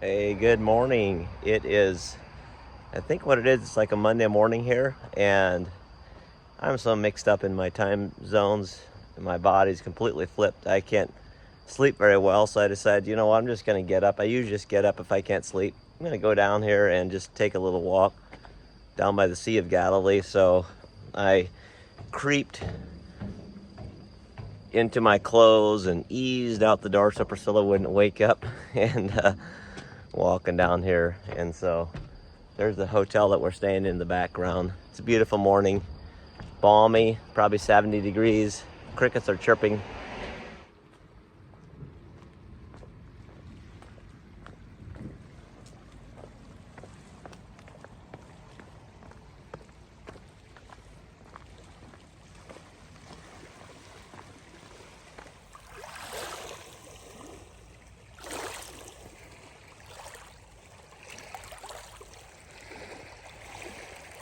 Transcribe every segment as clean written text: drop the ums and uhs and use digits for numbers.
Hey, good morning. It is, I think what it is, it's like a Monday morning here, and I'm so mixed up in my time zones, and my body's completely flipped. I can't sleep very well, so I decided, you know what, I'm just going to get up. I usually just get up if I can't sleep. I'm going to go down here and just take a little walk down by the Sea of Galilee. So I creeped into my clothes and eased out the door so Priscilla wouldn't wake up, and walking down here. And so there's the hotel that we're staying in the background. It's a beautiful morning, balmy, probably 70 degrees. Crickets are chirping.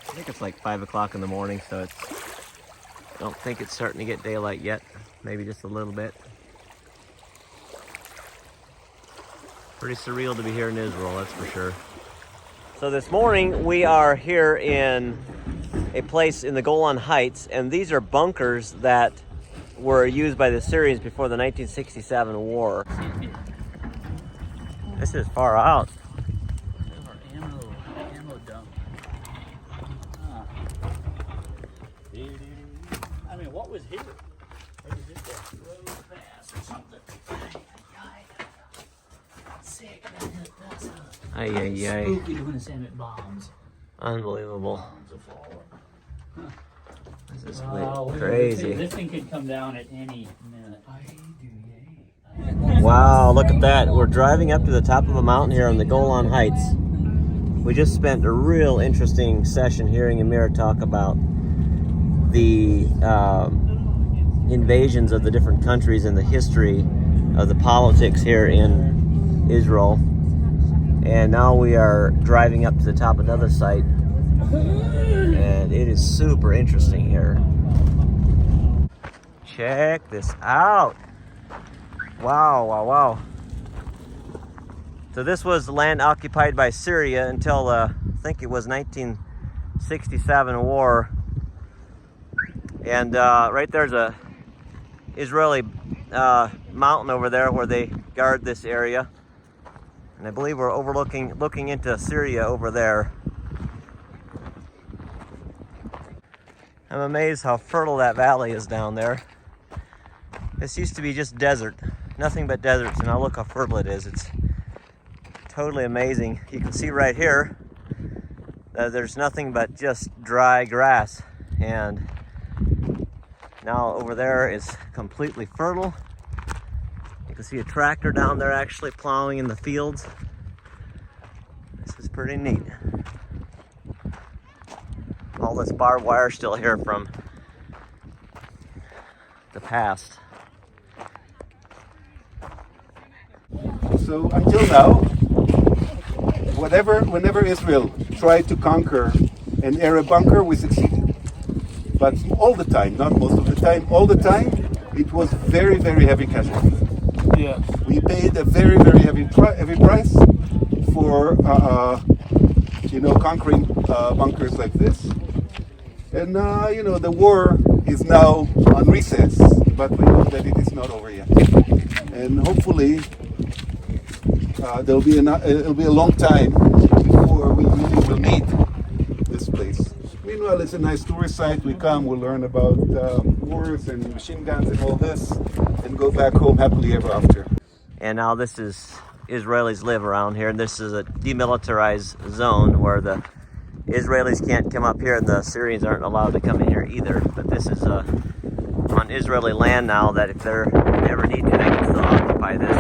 I think it's like 5 o'clock in the morning, so I don't think it's starting to get daylight yet. Maybe just a little bit. Pretty surreal to be here in Israel, that's for sure. So this morning we are here in a place in the Golan Heights, and these are bunkers that were used by the Syrians before the 1967 war. This is far out. I mean, what was here? Maybe just a road pass or something. Sick, man. That's spooky when it's Emmett bombs. Unbelievable. This is Wow, crazy. This thing could come down at any minute. Wow, look at that. We're driving up to the top of a mountain here on the Golan Heights. We just spent a real interesting session hearing Amir talk about the invasions of the different countries and the history of the politics here in Israel. And now we are driving up to the top of another site, and it is super interesting here. Check this out. Wow, wow, wow. So this was land occupied by Syria until I think it was 1967 war. And right there's a Israeli mountain over there where they guard this area. And I believe we're looking into Syria over there. I'm amazed how fertile that valley is down there. This used to be just desert, nothing but deserts, and now look how fertile it is. It's totally amazing. You can see right here that there's nothing but just dry grass, and now over there is completely fertile. You can see a tractor down there actually plowing in the fields. This is pretty neat. All this barbed wire still here from the past. So until now, whenever Israel tried to conquer an Arab bunker, we succeeded. But all the time, not most of the time, all the time, it was very, very heavy casualties. Yeah. We paid a very, very heavy price for conquering bunkers like this. And the war is now on recess, but we know that it is not over yet. And hopefully, it'll be a long time before we really will need this place. Meanwhile, it's a nice tourist site. We come, we'll learn about wars and machine guns and all this, and go back home happily ever after. And now this is, Israelis live around here, and this is a demilitarized zone where the Israelis can't come up here and the Syrians aren't allowed to come in here either. But this is on Israeli land now that if they ever need to, they can still occupy this.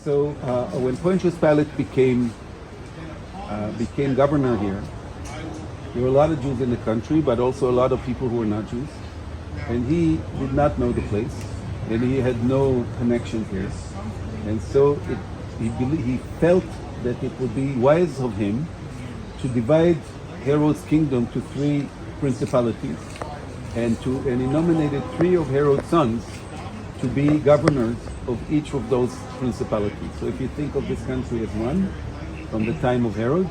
So when Pontius Pilate became governor here, there were a lot of Jews in the country, but also a lot of people who were not Jews. And he did not know the place, and he had no connections here. And so he felt that it would be wise of him to divide Herod's kingdom to 3 principalities, and he nominated 3 of Herod's sons to be governors of each of those principalities. So if you think of this country as one, from the time of Herod.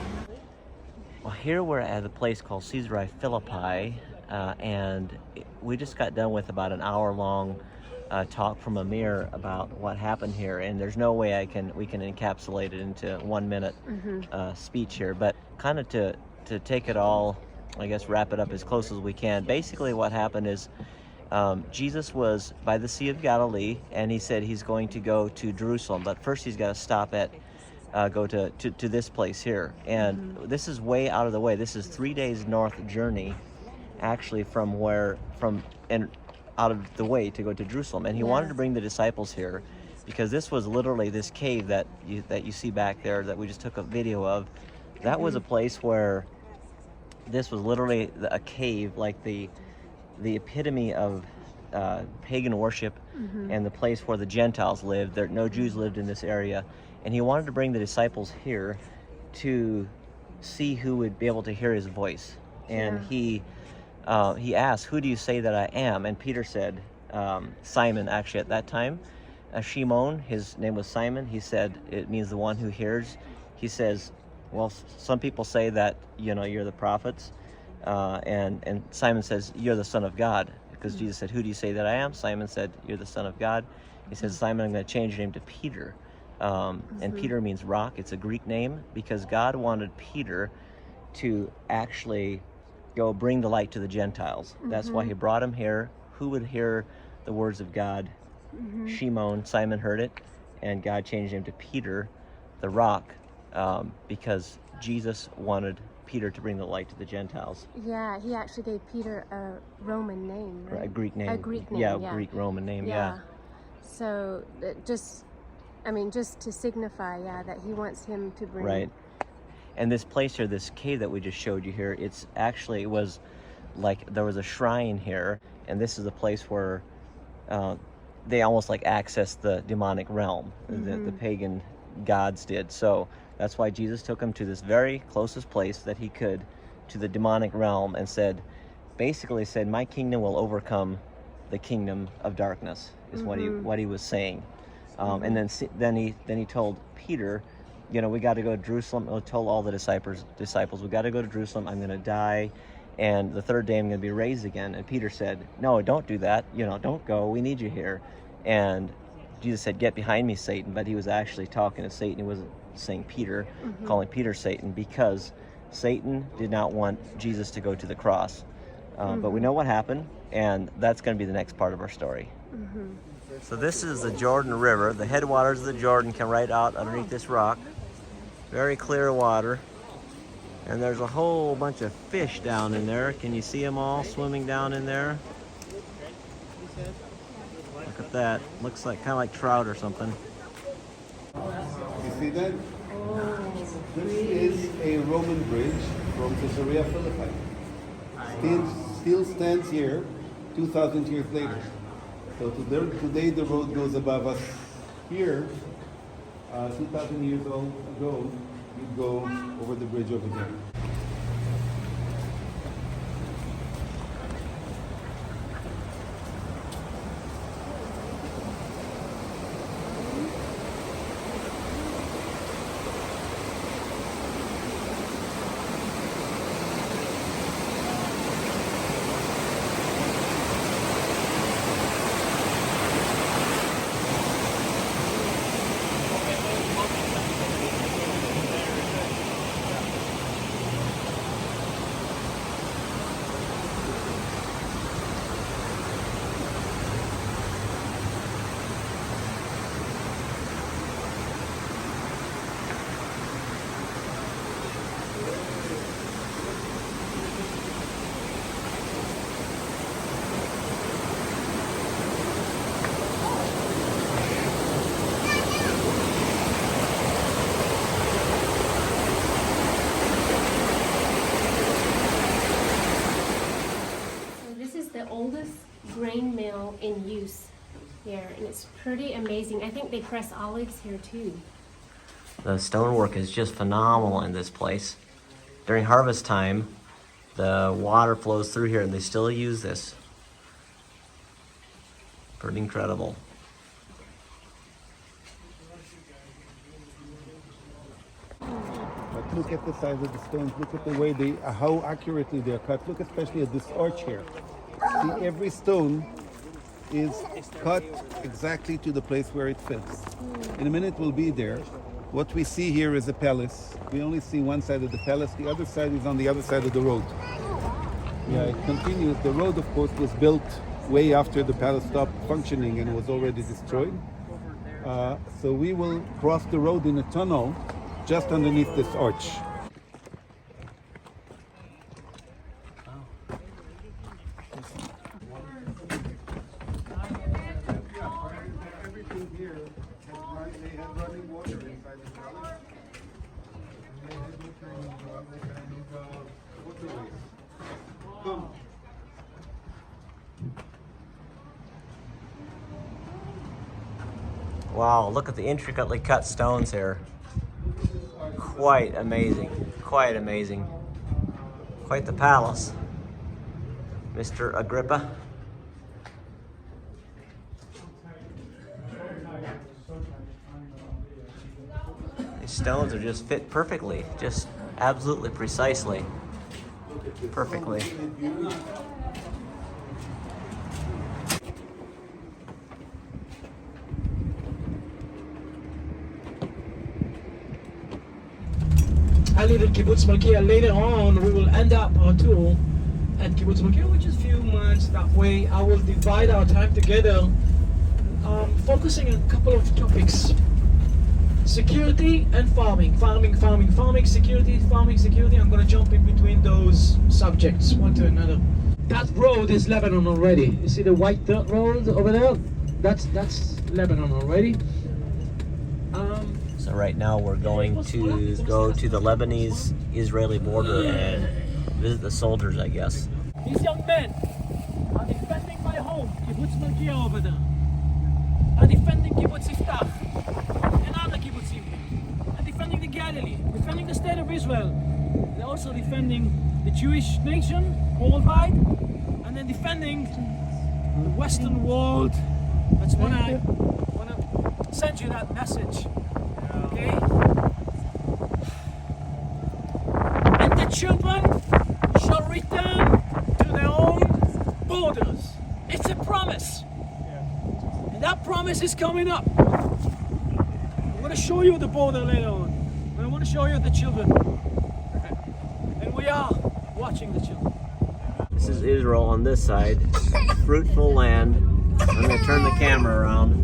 Well, here we're at a place called Caesarea Philippi, and we just got done with about an hour-long talk from Amir about what happened here, and there's no way we can encapsulate it into 1 minute speech here, but kind of to take it all, I guess, wrap it up as close as we can. Basically what happened is Jesus was by the Sea of Galilee, and he said he's going to go to Jerusalem, but first he's got to stop at go to this place here, and this is way out of the way. This is 3 days north journey, actually, and out of the way to go to Jerusalem. And he wanted to bring the disciples here because this was literally this cave that you see back there that we just took a video of. That was a place where this was literally a cave, like the epitome of pagan worship, and the place where the Gentiles lived. No Jews lived in this area. And he wanted to bring the disciples here to see who would be able to hear his voice. And he asked, "Who do you say that I am?" And Peter said, Simon, actually at that time, Shimon, his name was Simon. He said, it means the one who hears. He says, well, some people say that, you're the prophets. And Simon says, you're the Son of God. Because Jesus said, who do you say that I am? Simon said, you're the Son of God. He says, Simon, I'm going to change your name to Peter. And Peter means rock. It's a Greek name because God wanted Peter to actually go bring the light to the Gentiles. That's why he brought him here. Who would hear the words of God? Shimon, Simon heard it, and God changed him to Peter, the rock, because Jesus wanted Peter to bring the light to the Gentiles. Yeah, he actually gave Peter a Roman name, right? A Greek name. A Greek name, yeah. Greek Roman name, yeah. So just to signify, that he wants him to bring. Right. And this place here, this cave that we just showed you here, it was like there was a shrine here, and this is the place where they almost like accessed the demonic realm, the pagan gods did. So that's why Jesus took him to this very closest place that he could to the demonic realm, and basically said, my kingdom will overcome the kingdom of darkness, is what he was saying. And then he told Peter, we got to go to Jerusalem. He told all the disciples, we got to go to Jerusalem. I'm going to die, and the third day I'm going to be raised again. And Peter said, no, don't do that. Don't go. We need you here. And Jesus said, get behind me, Satan. But he was actually talking to Satan. He wasn't saying Peter, calling Peter Satan, because Satan did not want Jesus to go to the cross. But we know what happened, and that's going to be the next part of our story. So this is the Jordan River. The headwaters of the Jordan come right out underneath this rock. Very clear water. And there's a whole bunch of fish down in there. Can you see them all swimming down in there? Look at that. Looks like kind of like trout or something. You see that? This is a Roman bridge from Caesarea Philippi. Still stands here 2,000 years later. So today the road goes above us. Here, 2,000 years ago, you go over the bridge over there. Grain mill in use here, and it's pretty amazing. I think they press olives here too. The stonework is just phenomenal in this place. during harvest time, the water flows through here and they still use this. Pretty incredible. But look at the size of the stones. Look at the way how accurately they are cut. Look especially at this arch here. See, every stone is cut exactly to the place where it fits. In a minute we'll be there. What we see here is a palace. We only see one side of the palace. The other side is on the other side of the road. Yeah, it continues. The road, of course, was built way after the palace stopped functioning and was already destroyed. So we will cross the road in a tunnel just underneath this arch. Everything here they had running water inside the palace. And they had waterways. Come. Wow, look at the intricately cut stones here. Quite amazing, quite amazing. Quite the palace, Mr. Agrippa. These stones are just fit perfectly, just absolutely precisely, perfectly. I live in Kibbutz Malkiah. Later on, we will end up our tour at Kibbutz Malkiah, which is a few months that way. I will divide our time together, focusing on a couple of topics. Security and farming. Farming, security, farming, security. I'm going to jump in between those subjects, one to another. That road is Lebanon already. You see the white dirt road over there? That's Lebanon already. So right now we're going to go to the Lebanese-Israeli border and visit the soldiers, I guess. These young men are defending my home, Kibbutz Malkiah over there. Are defending Kibbutz Yiftach and other kibbutzim. Are defending the Galilee, defending the state of Israel. They're also defending the Jewish nation worldwide, and then defending the Western world. That's when I want to send you that message. Okay? And the children shall return to their own borders. It's a promise. And that promise is coming up. I'm going to show you the border later on. But I want to show you the children. And we are watching the children. This is Israel on this side, fruitful land. I'm going to turn the camera around.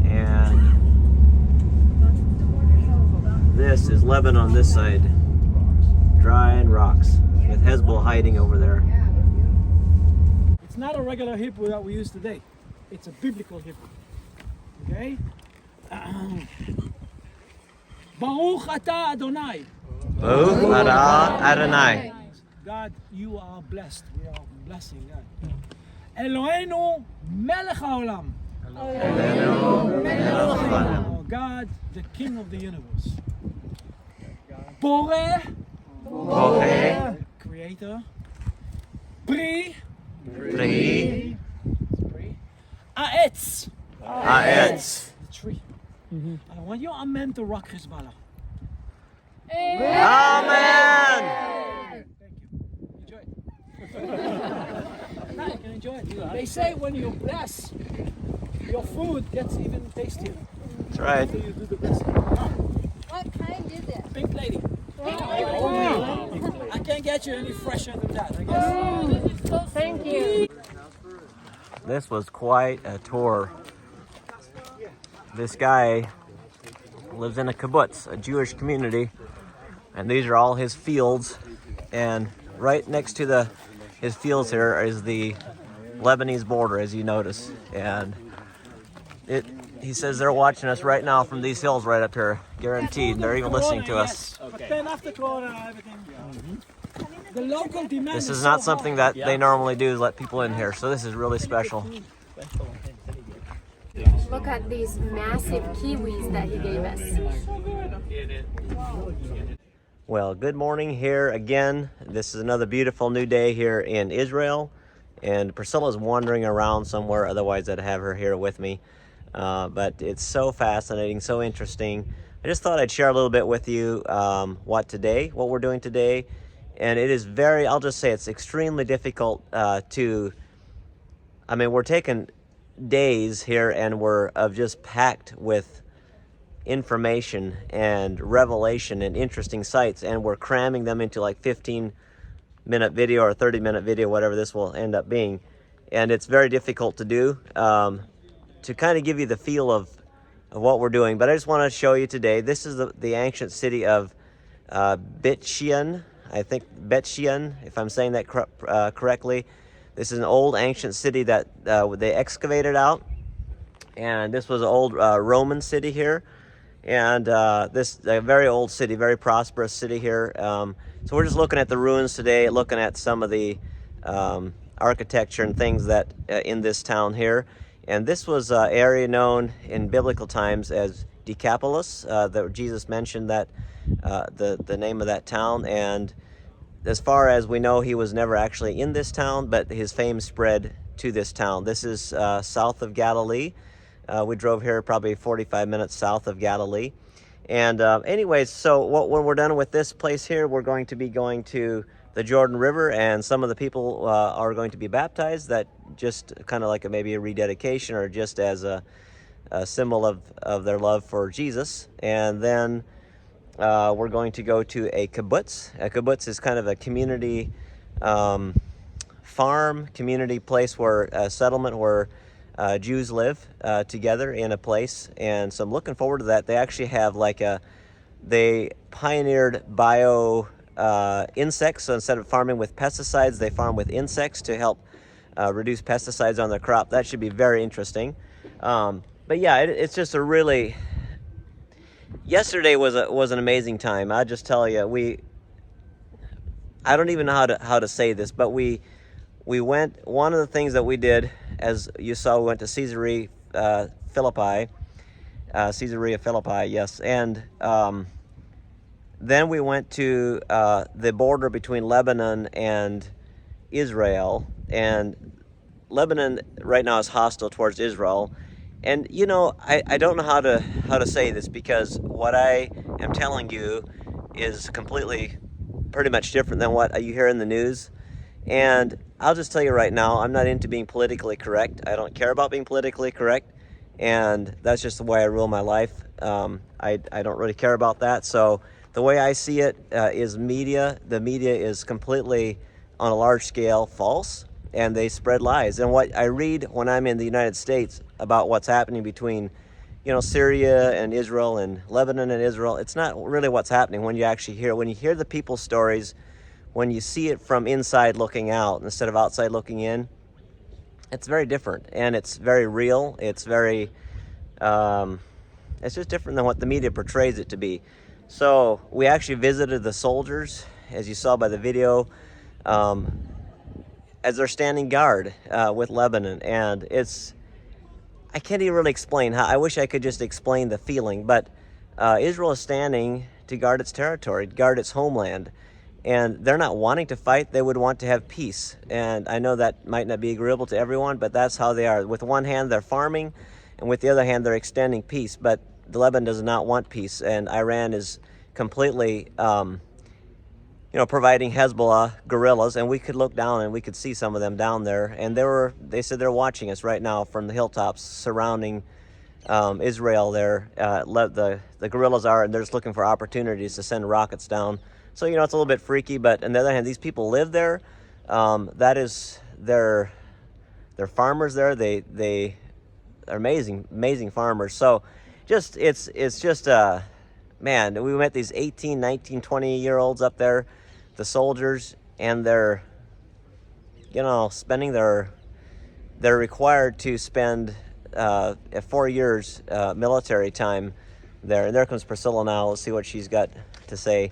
And this is Lebanon on this side, dry and rocks, with Hezbollah hiding over there. It's not a regular Hebrew that we use today. It's a biblical Hebrew. Okay? Baruch atah Adonai. Baruch atah Adonai. God, you are blessed. We are blessing God. Eloheinu melech haolam. Eloheinu melech haolam. Our God, the King of the universe. Boreh, Creator. Pri, Aetz, the tree. I want your amen to rock Hezbollah. Amen. Thank you. Enjoy it. You can enjoy it. They say when you bless, your food gets even tastier. That's right. After you do the blessing. What kind is it? Pink lady. Oh, I can't get you any fresher than that, I guess. thank you. This was quite a tour. This guy lives in a kibbutz, a Jewish community, and these are all his fields. And right next to his fields here is the Lebanese border, as you notice. And he says they're watching us right now from these hills right up here, guaranteed. They're even listening to us. But then after Corona, everything. The local demand. This is not something that they normally do, is let people in here. So this is really special. Look at these massive kiwis that he gave us. Well, good morning here again. This is another beautiful new day here in Israel. And Priscilla's wandering around somewhere, otherwise I'd have her here with me. But it's so fascinating, so interesting. I just thought I'd share a little bit with you what we're doing today. And it is I'll just say it's extremely difficult we're taking days here and we're just packed with information and revelation and interesting sights, and we're cramming them into like 15-minute video or 30-minute video, whatever this will end up being. And it's very difficult to do, to kind of give you the feel of what we're doing. But I just want to show you today, this is the ancient city of Bet-Shean, if I'm saying that correctly. This is an old ancient city that they excavated out, and this was an old Roman city here. And this a very old city, very prosperous city here. So we're just looking at the ruins today, looking at some of the architecture and things that in this town here. And this was an area known in biblical times as Decapolis. That Jesus mentioned that the name of that town. And as far as we know, he was never actually in this town, but his fame spread to this town. This is south of Galilee. We drove here probably 45 minutes south of Galilee. And anyways, so when we're done with this place here, we're going to be going to the Jordan River, and some of the people are going to be baptized, that just kind of like maybe a rededication or just as a symbol of their love for Jesus. And then we're going to go to a kibbutz. A kibbutz is kind of a community farm, community place where a settlement where Jews live together in a place. And so I'm looking forward to that. They actually have they pioneered bio insects. So instead of farming with pesticides, they farm with insects to help reduce pesticides on their crop. That should be very interesting. But yeah, it's just yesterday was an amazing time. I'll just tell you, I don't even know how to say this, but we went, one of the things that we did, as you saw, we went to Caesarea Philippi, yes. And then we went to the border between Lebanon and Israel. And Lebanon right now is hostile towards Israel. And I don't know how to say this, because what I am telling you is pretty much different than what you hear in the news. And I'll just tell you right now, I'm not into being politically correct. I don't care about being politically correct, and that's just the way I rule my life. I don't really care about that. So the way I see it is the media is completely, on a large scale, false, and they spread lies. And what I read when I'm in the United States about what's happening between Syria and Israel and Lebanon and Israel, it's not really what's happening. When you hear the people's stories, when you see it from inside looking out instead of outside looking in, it's very different, and it's very real. It's very, it's just different than what the media portrays it to be. So we actually visited the soldiers, as you saw by the video, as they're standing guard with Lebanon. And I can't even really explain how. I wish I could just explain the feeling, but Israel is standing to guard its territory, guard its homeland. And they're not wanting to fight. They would want to have peace. And I know that might not be agreeable to everyone, but that's how they are. With one hand, they're farming, and with the other hand, they're extending peace. But Lebanon does not want peace, and Iran is completely, providing Hezbollah guerrillas. And we could look down, and we could see some of them down there. And they said they're watching us right now from the hilltops surrounding Israel there. The guerrillas are, and they're just looking for opportunities to send rockets down. So, it's a little bit freaky, but on the other hand, these people live there. That is, they're farmers there. They are amazing farmers. So it's just, man, we met these 18, 19, 20-year-olds up there, the soldiers, and they're required to spend 4 years military time there. And there comes Priscilla now. Let's see what she's got to say.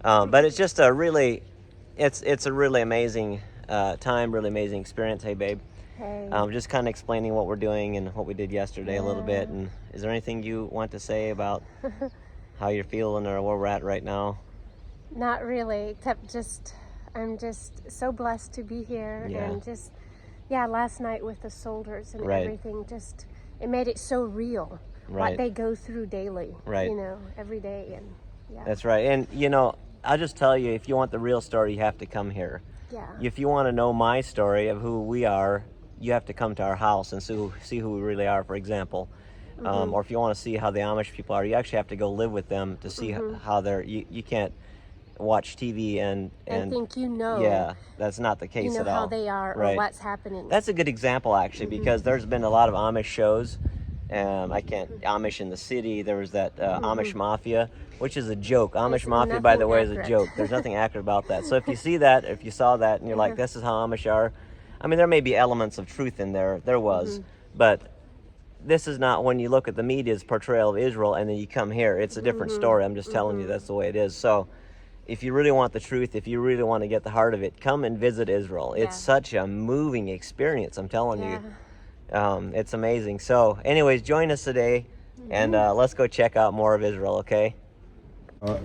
But it's just it's a really amazing time, really amazing experience. Hey, babe. Hey. Just kind of explaining what we're doing and what we did yesterday a little bit. And is there anything you want to say about how you're feeling or where we're at right now? Not really, except I'm just so blessed to be here. Yeah. And last night with the soldiers and Right. everything, it made it so real. Right. What they go through daily, Right. every day. And That's right. And I'll just tell you, if you want the real story, you have to come here. yeah. If you want to know my story of who we are, you have to come to our house and see who we really are, for example. Or if you want to see how the Amish people are, you actually have to go live with them to see how they're. You can't watch TV and think Yeah, that's not the case at all. how they are Right. or what's happening. That's a good example, actually, because there's been a lot of Amish shows. Amish in the City. There was that Amish Mafia, which is a joke. Amish Mafia, by the way, is a accurate. joke. There's nothing accurate about that. So if you see that, if you saw that, and you're like, this is how Amish are, I mean, there may be elements of truth in there. There was, but this is not, when you look at the media's portrayal of Israel and then you come here, it's a different story. I'm just telling you that's the way it is. So if you really want the truth, if you really want to get the heart of it, come and visit Israel. It's such a moving experience, I'm telling you. It's amazing. So anyways, join us today and let's go check out more of Israel, okay?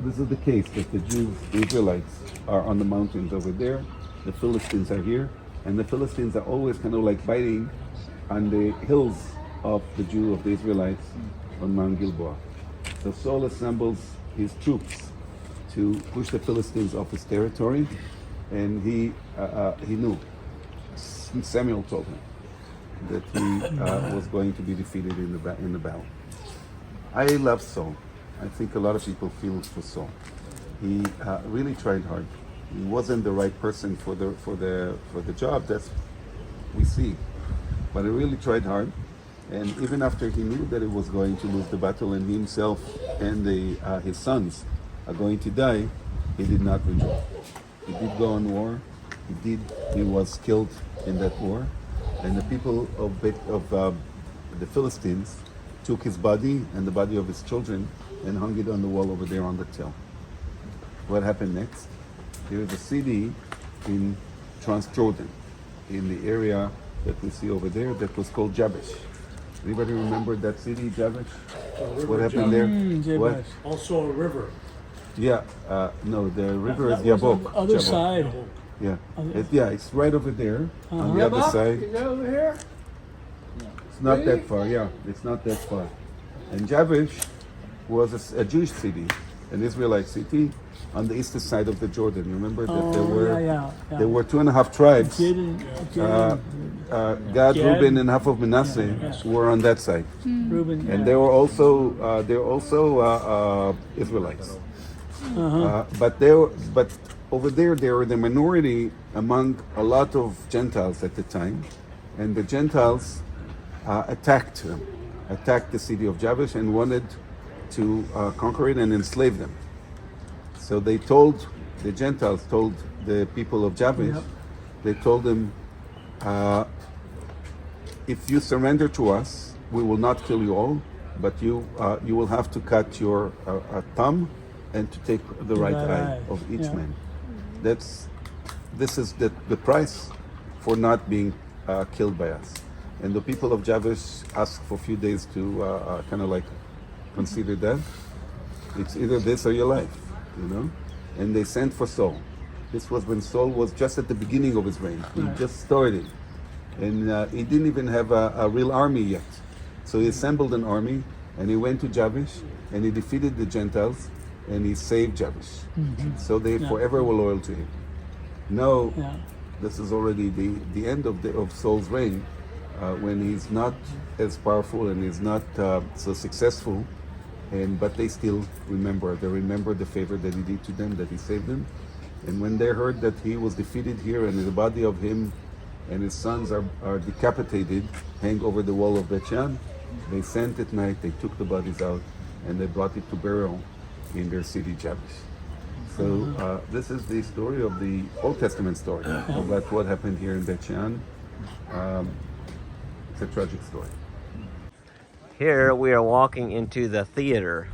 This is the case that the Jews, the Israelites, are on the mountains over there. The Philistines are here. And the Philistines are always kind of like biting on the hills of of the Israelites on Mount Gilboa. So Saul assembles his troops to push the Philistines off his territory. And he knew, Samuel told him, that he was going to be defeated in the battle. I love Saul. I think a lot of people feel for Saul. He really tried hard. He wasn't the right person for the job. That's we see, but he really tried hard. And even after he knew that he was going to lose the battle and himself and his sons are going to die, he did not withdraw. He did go on war. He was killed in that war. And the people of the Philistines took his body and the body of his children and hung it on the wall over there on the hill. What happened next? There is a city in Transjordan, in the area that we see over there, that was called Jabesh. Anybody remember that city, Jabesh? What happened there? What? Also a river. Yeah, no, the river is That was on Yabok. the other Jabok. side. Yeah, it's right over there on the other side. Is that over here? It's not that far. Yeah, it's not that far. And Jabesh was a Jewish city, an Israelite city on the eastern side of the Jordan. Remember that there were 2.5 tribes. Gad, Reuben, and half of Manasseh were on that side, and they were also Israelites. But over there, they were the minority among a lot of Gentiles at the time, and the Gentiles attacked the city of Jabesh and wanted to conquer it and enslave them. So the Gentiles told the people of Jabesh, they told them, if you surrender to us, we will not kill you all, but you will have to cut your thumb and to take the right eye of each man. This is the price for not being killed by us. And the people of Jabesh asked for a few days to kind of like consider that. It's either this or your life, And they sent for Saul. This was when Saul was just at the beginning of his reign. He just started. And he didn't even have a real army yet. So he assembled an army and he went to Jabesh and he defeated the Gentiles and he saved Jabesh. So they forever were loyal to him. Now, this is already the end of Saul's reign, when he's not as powerful and he's not so successful, but they still remember. They remember the favor that he did to them, that he saved them. And when they heard that he was defeated here and the body of him and his sons are decapitated, hang over the wall of Bet-Shan, they sent at night, they took the bodies out and they brought it to burial in their city, Jabesh. So this is the story of the Old Testament story about what happened here in Bet-Shan. It's a tragic story. Here we are walking into the theater.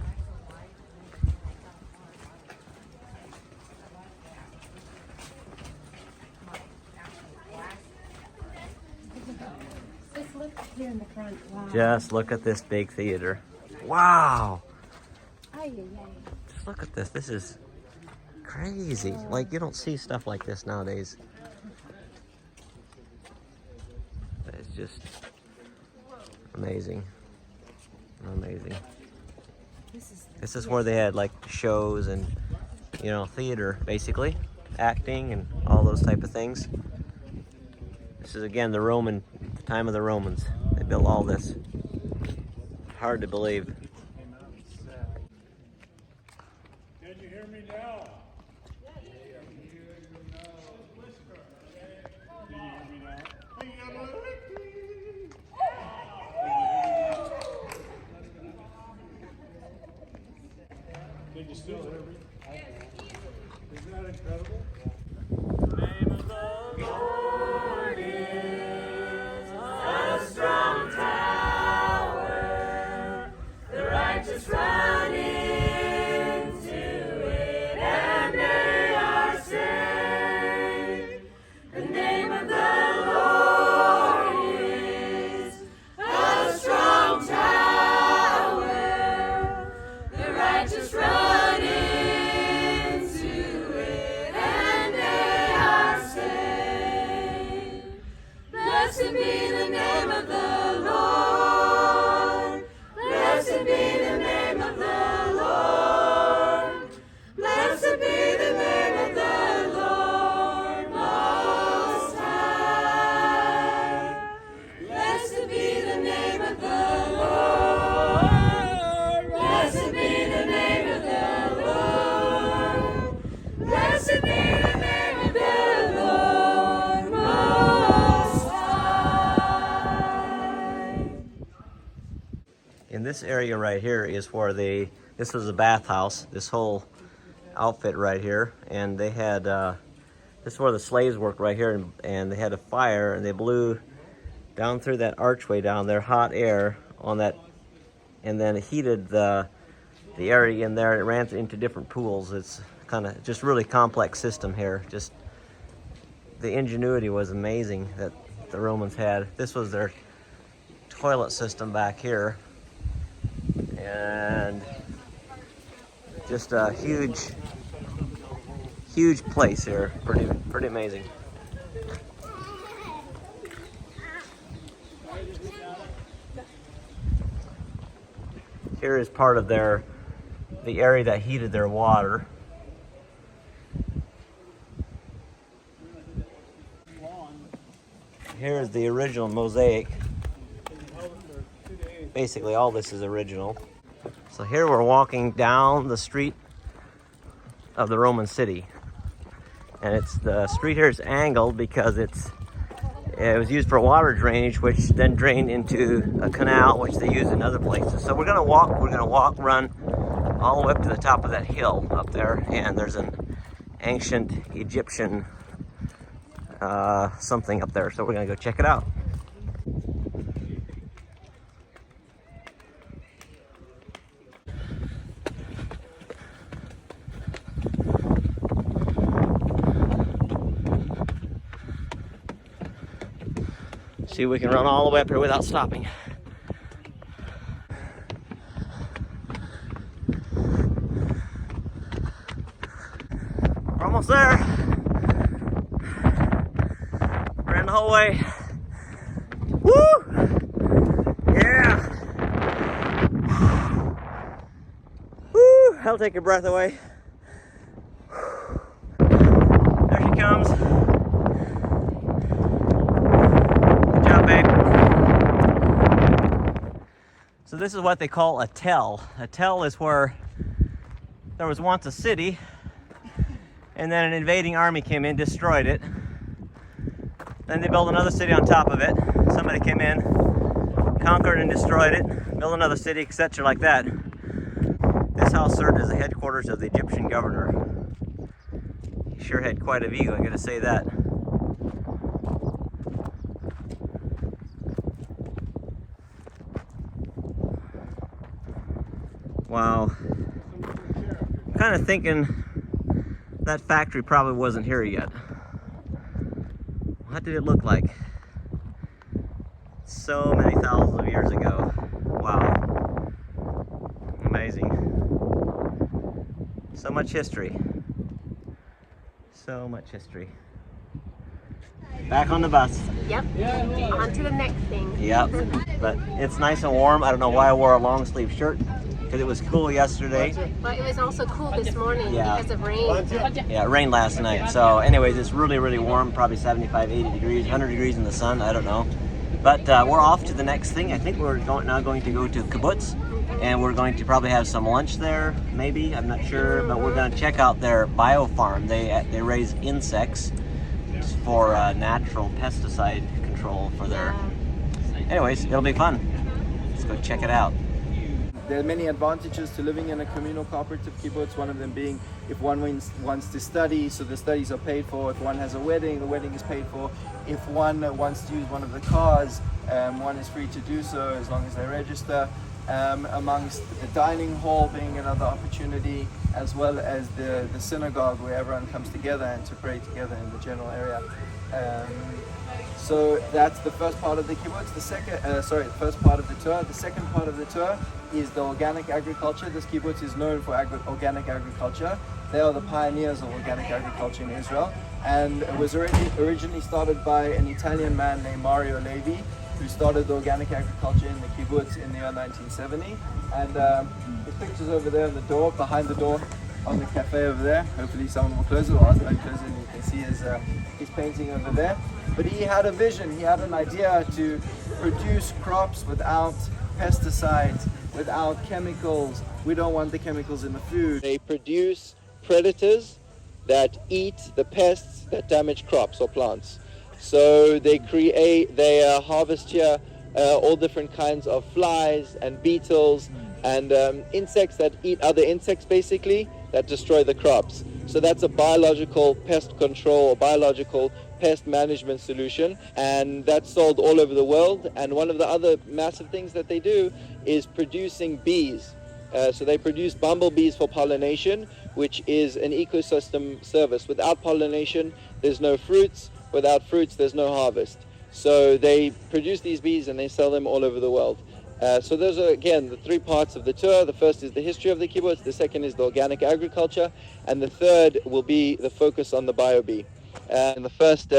Just look here in the front. Wow. Just look at this big theater. Wow! Ay, ay, ay. Just look at this. This is crazy. Like, you don't see stuff like this nowadays. It's just amazing. Amazing. This is where they had like shows and, you know, theater, basically, acting and all those type of things. This is again the time of the Romans. They built all this. Hard to believe. Can you hear me now? Can you still hear me? Isn't that incredible? The name of the Lord is a strong tower. The righteous run into it and they are saved. The name of the Lord is a strong tower. The righteous run into it and they are saved. Blessed be the name of the Lord. Blessed be the name of the Lord. Blessed be the name of the Lord Most High. Blessed be the name of the Lord. Blessed be the name of the Lord. Blessed be the name of the Lord Most High. In this area right here is where this was a bathhouse, this whole outfit right here, and they had, this is where the slaves worked right here, and they had a fire, and they blew down through that archway down there, hot air on that, and then it heated the area in there. It ran into different pools. It's kind of just really complex system here. Just the ingenuity was amazing that the Romans had. This was their toilet system back here, and just a huge place here. Pretty amazing. Here is part of the area that heated their water. Here is the original mosaic. Basically, all this is original. So here we're walking down the street of the Roman city. And the street here is angled because it was used for water drainage, which then drained into a canal, which they use in other places. So we're gonna run all the way up to the top of that hill up there, and there's an ancient Egyptian something up there. So we're gonna go check it out. See if we can run all the way up here without stopping. We're almost there. Ran the whole way. Woo! Yeah! Woo! That'll take your breath away. There she comes. So this is what they call a tell. A tell is where there was once a city, and then an invading army came in, destroyed it. Then they built another city on top of it. Somebody came in, conquered and destroyed it, built another city, etc. like that. This house served as the headquarters of the Egyptian governor. He sure had quite a view, I gotta say that. Wow. I'm kind of thinking that factory probably wasn't here yet. What did it look like? So many thousands of years ago. Wow. Amazing. So much history. So much history. Back on the bus. Yep. On to the next thing. Yep. But it's nice and warm. I don't know why I wore a long sleeve shirt, because it was cool yesterday. But it was also cool this morning Yeah. because of rain. Yeah, it rained last night. So anyways, it's really, really warm, probably 75, 80 degrees, 100 degrees in the sun, I don't know. But we're off to the next thing. I think we're now going to go to Kibbutz, and we're going to probably have some lunch there, maybe, I'm not sure. But we're going to check out their bio farm. They raise insects for natural pesticide control for their... Anyways, it'll be fun. Let's go check it out. There are many advantages to living in a communal cooperative kibbutz, one of them being if one wants to study, so the studies are paid for. If one has a wedding, the wedding is paid for. If one wants to use one of the cars, one is free to do so as long as they register. Amongst the dining hall being another opportunity, as well as the synagogue where everyone comes together and to pray together in the general area. So that's the first part of the kibbutz. The first part of the tour. The second part of the tour is the organic agriculture. This kibbutz is known for organic agriculture. They are the pioneers of organic agriculture in Israel, and it was originally started by an Italian man named Mario Levi, who started the organic agriculture in the kibbutz in the year 1970. And his picture's over there on the door, behind the door, on the cafe over there. Hopefully someone will close it, or I'll close it and you can see his painting over there. But he had a vision, he had an idea to produce crops without pesticides, without chemicals. We don't want the chemicals in the food. They produce predators that eat the pests that damage crops or plants. So they harvest here all different kinds of flies and beetles and insects that eat other insects, basically, that destroy the crops. So that's a biological pest control or biological pest management solution, and that's sold all over the world. And one of the other massive things that they do is producing bees. So they produce bumblebees for pollination, which is an ecosystem service. Without pollination, there's no fruits. Without fruits, there's no harvest. So they produce these bees and they sell them all over the world. So those are, again, the three parts of the tour. The first is the history of the kibbutz, the second is the organic agriculture, and the third will be the focus on the bio-bee. In the first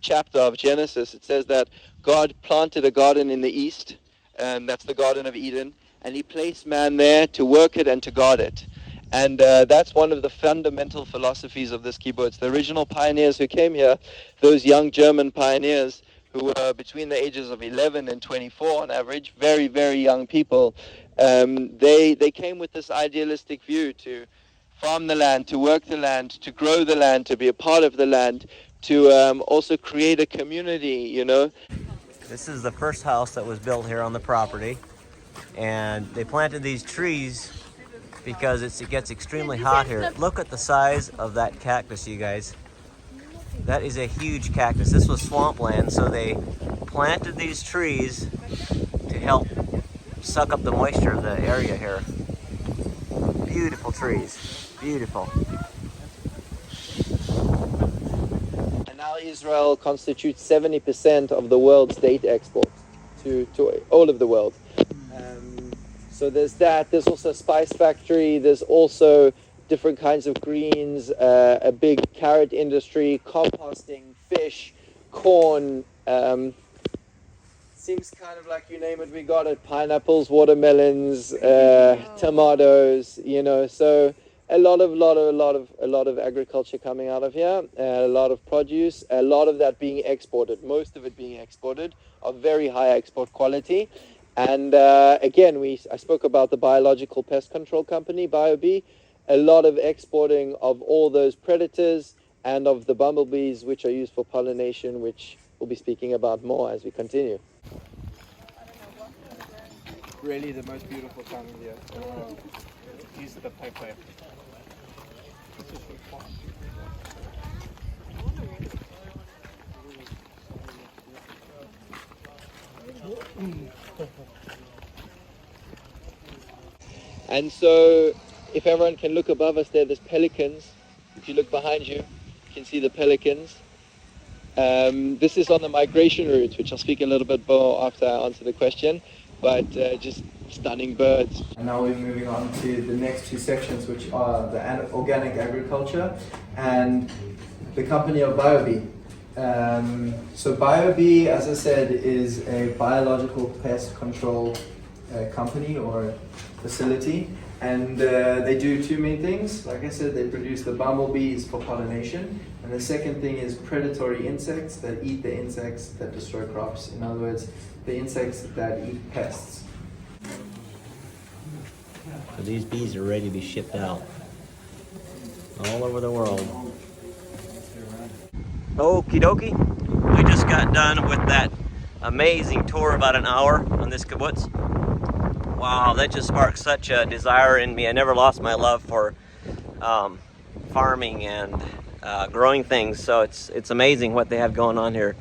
chapter of Genesis, it says that God planted a garden in the east, and that's the Garden of Eden, and he placed man there to work it and to guard it. And that's one of the fundamental philosophies of this kibbutz. The original pioneers who came here, those young German pioneers who were between the ages of 11 and 24 on average, very, very young people, they came with this idealistic view to farm the land, to work the land, to grow the land, to be a part of the land, to also create a community, you know. This is the first house that was built here on the property, and they planted these trees because it gets extremely hot here. Look at the size of that cactus, you guys. That is a huge cactus. This was swampland, so they planted these trees to help suck up the moisture of the area here. Beautiful trees, beautiful. And now Israel constitutes 70% of the world's date export to all of the world. So there's that. There's also a spice factory. There's also different kinds of greens, a big carrot industry, composting, fish, corn. Seems kind of like, you name it, we got it. Pineapples, watermelons, tomatoes. You know, so a lot of agriculture coming out of here. A lot of produce. A lot of that being exported. Most of it being exported of very high export quality. And again, I spoke about the biological pest control company, BioBee. A lot of exporting of all those predators and of the bumblebees, which are used for pollination, which we'll be speaking about more as we continue. Really the most beautiful time of the year. Use the pipe. And so, if everyone can look above us there's pelicans. If you look behind you, you can see the pelicans. This is on the migration route, which I'll speak a little bit more after I answer the question, but just stunning birds. And now we're moving on to the next two sections, which are the organic agriculture. And the company of BioBee. So BioBee, as I said, is a biological pest control company or facility, and they do two main things. Like I said, they produce the bumblebees for pollination, and the second thing is predatory insects that eat the insects that destroy crops. In other words, the insects that eat pests. So these bees are ready to be shipped out all over the world. Okie dokie. We just got done with that amazing tour, about an hour on this kibbutz. Wow, that just sparked such a desire in me. I never lost my love for farming and growing things. So it's amazing what they have going on here.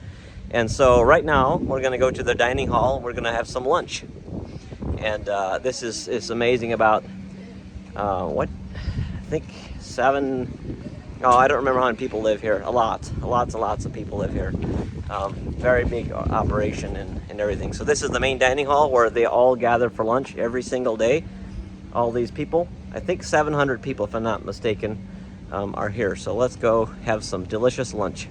And so right now we're going to go to the dining hall. We're going to have some lunch. And this is amazing. About what, I think 7. Oh, I don't remember how many people live here. Lots of people live here. Very big operation and everything. So this is the main dining hall where they all gather for lunch every single day. All these people, I think 700 people, if I'm not mistaken, are here. So let's go have some delicious lunch.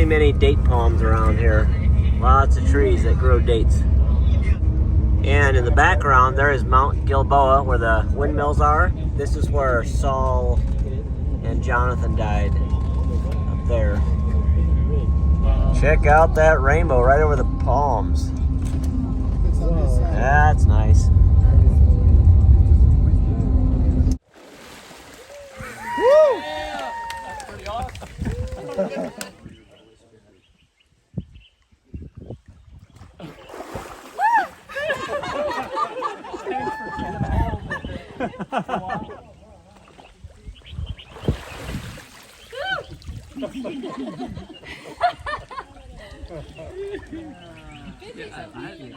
Many date palms around here. Lots of trees that grow dates. And in the background there is Mount Gilboa, where the windmills are. This is where Saul and Jonathan died, up there. Check out that rainbow right over the palms. That's nice. Woo! That's pretty awesome.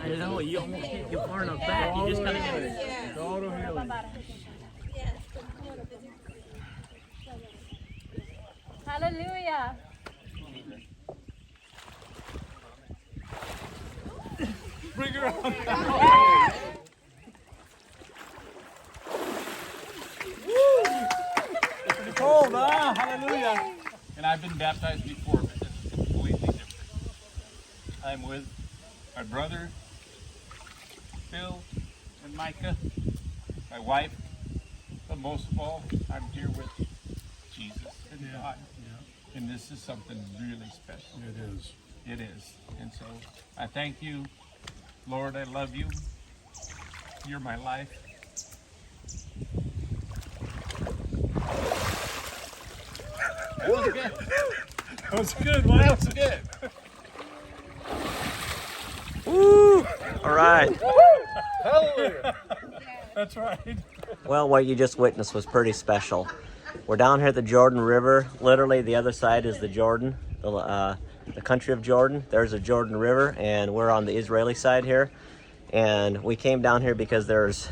I don't know, you almost can't get far enough back. You just gotta get it. Hallelujah. Bring her on. It's cold, huh? Hallelujah. And I've been baptized before, but this is completely different. I'm with my brother, Phil, and Micah, my wife, but most of all, I'm here with Jesus and God. And this is something really special. It is. It is. And so I thank you, Lord. I love you. You're my life. That was good. That was good. What else? Good. Woo! All right. Hallelujah. That's right. Well, what you just witnessed was pretty special. We're down here at the Jordan River. Literally, the other side is the Jordan, the country of Jordan. There's a Jordan River, and we're on the Israeli side here. And we came down here because there's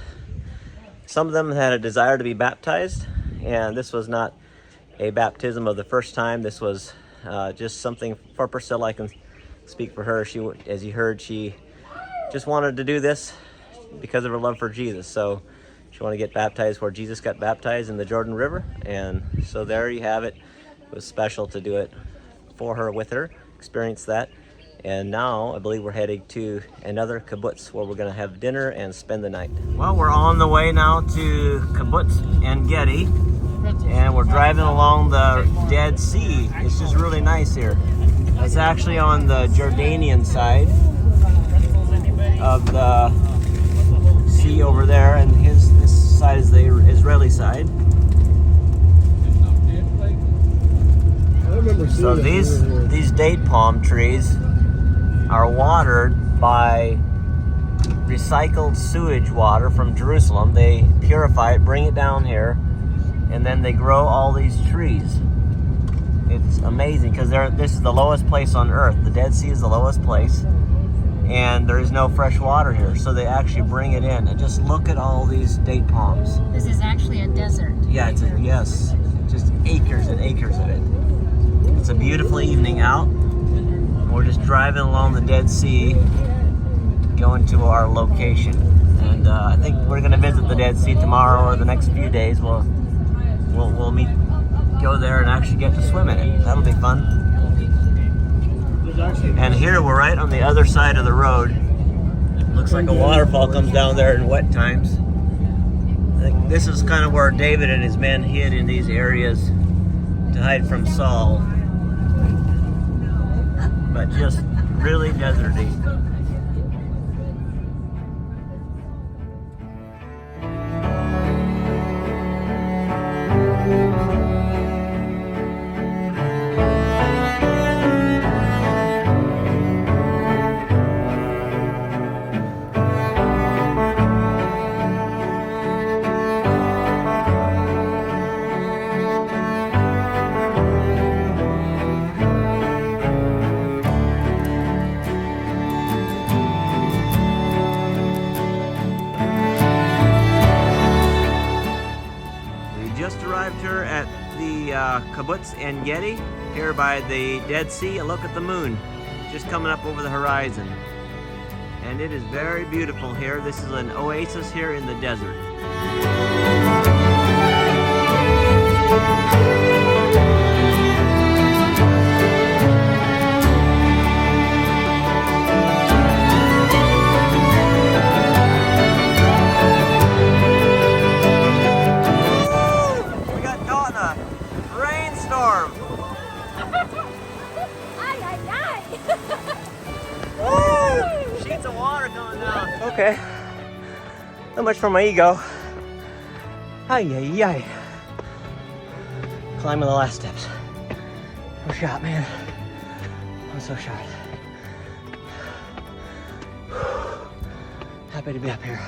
some of them had a desire to be baptized, and this was not a baptism of the first time. This was just something for Priscilla. I can speak for her. She, as you heard, she just wanted to do this because of her love for Jesus. So she wanted to get baptized where Jesus got baptized, in the Jordan River. And so there you have it. It was special to do it for her, with her, experience that. And now I believe we're heading to another kibbutz where we're going to have dinner and spend the night. Well, we're on the way now to kibbutz and Gedi, and we're driving along the Dead Sea. It's just really nice here. It's actually on the Jordanian side of the sea over there, and this side is the Israeli side. So these date palm trees are watered by recycled sewage water from Jerusalem. They purify it, bring it down here, and then they grow all these trees. It's amazing because this is the lowest place on earth. The Dead Sea is the lowest place, and there is no fresh water here, so they actually bring it in. And just look at all these date palms. This is actually a desert. Yeah, it's yes, just acres and acres of it. It's a beautiful evening out. We're just driving along the Dead Sea, going to our location, and I think we're going to visit the Dead Sea tomorrow or the next few days. We'll go there and actually get to swim in it. That'll be fun. And here we're right on the other side of the road. Looks like a waterfall comes down there in wet times. I think this is kind of where David and his men hid in these areas to hide from Saul. But just really deserty. Just arrived here at the Kibbutz and Gedi, here by the Dead Sea. A look at the moon, just coming up over the horizon. And it is very beautiful here. This is an oasis here in the desert. Sheets of water coming down. Okay. Not much for my ego. Ay, ay, ay. Climbing the last steps. I'm shot, man. I'm so shot. Happy to be up here.